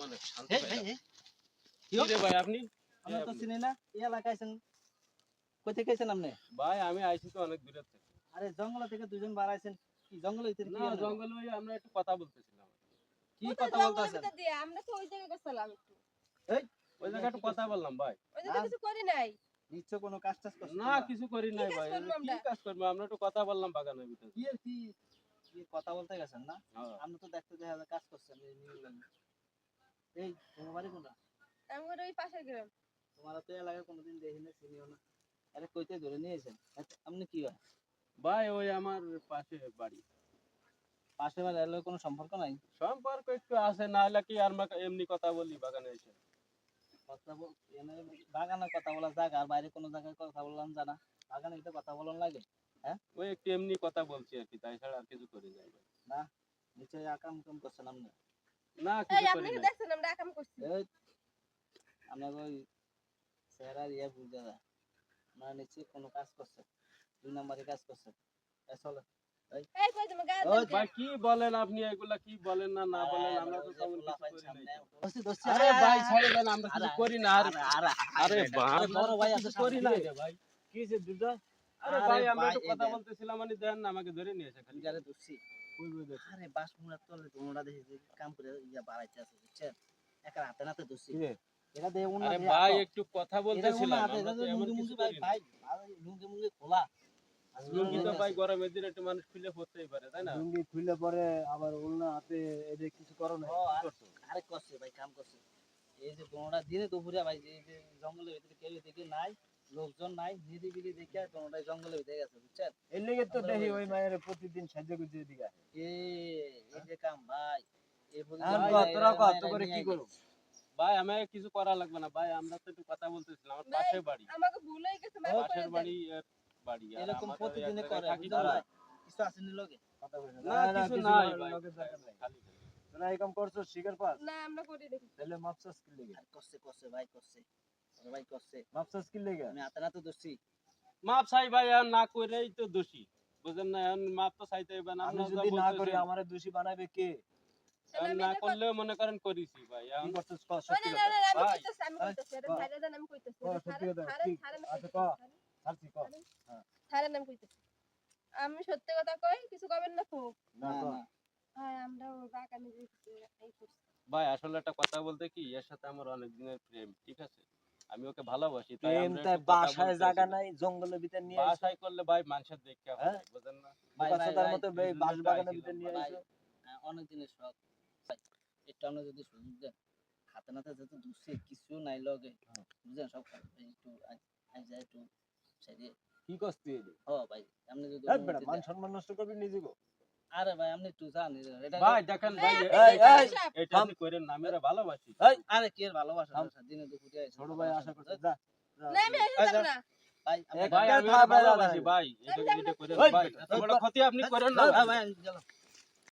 অনেক শান্ত এই পেলাম। এই কি রে ভাই আপনি? আমরা তো চিনি না এই এলাকায় আছেন কই থেকে আছেন আপনি ভাই আমি আইছি তো অনেক দূরে থেকে। আরে জঙ্গল থেকে দুজন বার আছেন কি জঙ্গলের ভিতরে কি না এমন? জঙ্গলে ওই আমরা একটু কথা বলতেছিলাম। কি কোথায় কথা জঙ্গলের বলতাছেন ভিতর দিয়ে? আমরা তো ওই জায়গায় গেছিলাম একটু। এই ওই জায়গায় একটু কথা বললাম ভাই। ওই জায়গায় কিছু করি নাই। নিশ্চয় কোনো কাজ টাজ করছেন না কিছু করি কি নাই কাজ ভাই। করবো কি আমরা? কাজ করবো? আমরা একটু কথা বললাম বাগানের ভিতরে। কি আর কি কি কথা বলতে গেছেন না হ্যাঁ। আপনি তো দেখতে দেখা যায় কাজ করছেন এই নিউ লাইনে। এই তোমার বাড়ি কোনটা আমার ওই পাশের গ্রাম। তোমার তো এলাকায় কোনোদিন দেখিনি চিনিও না আরে কইতে ধরে নিয়েছেন আপনি কি হয় ভাই ওই আমার পাশে বাড়ি। পাশে বাড়ি এলাকায় কোনো সম্পর্ক নাই সম্পর্ক একটু আছে না হলে কি আর এমনি কথা বলি বাগানে এসে। কথা বল এনে বাগানে কথা বলা জায়গা আর বাইরে কোনো জায়গায় কথা বললাম জানা বাগানে এটা কথা বলন লাগে হ্যাঁ ওই একটু এমনি কথা বলছি আর কি, তাই ছাড়া আর কিছু করি নাই ভাই। না নিশ্চয়ই আকাম কাম করছেন আপনি না এই কিছু আপনি করি কি নাই। দেখছেন আমরা কাম করছি? এই আপনার ওই চেহারা ইয়ে বুঝা যায় আপনারা নিশ্চয়ই কোনো কাজ করছেন 2 নম্বরে কাজ করছেন চলো এই কই তুমি গায়ে ওই দাও ভাই কি বলেন আপনি, এগুলা কি বলেন না না বলেন, আমরা তো তেমন কিছু করি নাই তো। দোস্তি দোস্তি আরে ভাই ছাড়ে দেন, আমরা কিছু করি না। আর আরে আরে বড় ভাই আছে করি সামনে। না রে ভাই। কি যে দুর্জয় আরে ভাই আমরা একটু কথা বলতেছিলাম, মানে দেন না, আমাকে ধরে নিয়েছে খালি। যারে দোস্তি কই বই দেখো। আরে বাস মুড়া তলে তোমরা দেখি যে কাম করে ইয়া বাড়াইতে আছে বুঝছেন একা হাতে নাতে দোস্তি এটা দে উন্না আরে ভাই একটু কথা বলতেছিলাম, আমরা তো এমন কিছু ভাই করি না। ভাই লুঙ্গি মুঙ্গি খোলা লুঙ্গি তো ভাই গরমের দিনে একটু মানুষ খুলে পড়তেই পারে, তাই না? লুঙ্গি খুলে পরে আবার উলনা হাতে এদের কিছু করো না ও আরে করছে ভাই কাম করছে এই যে তোমরা দিনে দুপুরে ভাই যে এই যে জঙ্গলের ভিতরে কেউ দেখি নাই লোকজন নাই নিরিবিলি দেখে তোমরা জঙ্গলের ভিতরে গেছে বুঝছেন এর লেগে তো দেখি ওই মায়ের প্রতিদিন সাহায্য করতে দিকে এই যে কাম ভাই এই তোরা কত করে কি করো ভাই আমাকে কিছু করা লাগবে না ভাই, আমরা তো একটু কথা বলতেছিলাম। আমার নাই, পাশে বাড়ি, আমাকে ভুল হয়ে গেছে মাফ করে পাশের দেন। বাড়ি বাড়ি আর এরকম আমাদের প্রতিদিনে এক করে জায়গায় থাকি বুঝছেন তো। ভাই কিছু আসেনি লগে কথা বলে না কিছু নাই ভাই, লোকের দরকার নাই খালি তোরা এই কাম করছো শিকার পাস না আমরা করি দেখি। তাহলে মাপসাস কি লেগে আর করছে করছে ভাই করছে আরে ভাই করছে মাপসাস কি লেগে আমি হাতে নাতে দোষী মাপ চাই ভাই, আর না করেই তো দোষী, বুঝেন না? এখন মাপ তো চাইতে হবে না। আমি আপনারা যদি যা না করি বলতেছেন, আমারে দোষী বানাবে কে এখন আমি না এটা করলেও মনে করেন করেছি ভাই। কি এখন করছিস ক ওই সত্যি না কথা না আমি ভাই, কইতাছি আমি কইতাছি এটা ছাইরে দেন আমি কইতাছি ক সত্যি কথা ছাড়েন ঠিক ছাড়েন আচ্ছা ক ছাড়ছি ক ছাড়েন আমি কইতাছি আমি সত্যি কথা কই কিছু কবেন না খুব না না ক না হ্যাঁ আমরা ও বাগানে যে এই করছি ভাই আসলে একটা কথা বলতে কি, এর সাথে আমার অনেক দিনের প্রেম, ঠিক আছে? আমি ওকে ভালোবাসি, তাই প্রেম আমরা তাই একটু কথা বাসায় জায়গা বলতেছিলাম। নাই জঙ্গলের ভিতর নিয়ে আইছো বাসায় করলে ভাই মানুষের দেখতে হবে, হ্যাঁ? বুঝেন না? ভাই, বোকা ভাই, চোদার ভাই, মতো এই বাস জন্যই তো বাগানের আইছিলাম ভিতর নিয়ে ভাই আইছো অনেক দিনের শখ ভাই, একটু আমরা যদি সুযোগ দেন হাতে নাতে যেতে দোষী কিছু নাই লগে বুঝলেন সব একটু আজ যায় একটু সাইডে কি করছ তুই এদিকে ও ভাই আপনি যদি এই বেটা অনুমতি মান দেন। সম্মান নষ্ট করবি নিজেকে আরে ভাই আপনি একটু জান এটা ভাই দেখেন ভাই, এই, এই, এটা আপনি করেন না, আমি এরা ভালোবাসি। আরে কি আর ভালোবাসা দিনে দুপুরে আইছে ছোট ভাই আশা করছে যা না আমি এসে যাব না ভাই এক ভাই কাজ আমি থাকা এরা ভালোবাসি যায়। ভাই, এটা আমি এটা করেন ওই ভাই, বেটা, এত বড় ক্ষতি আপনি করেন না ভাই ভাই। ভাই চলো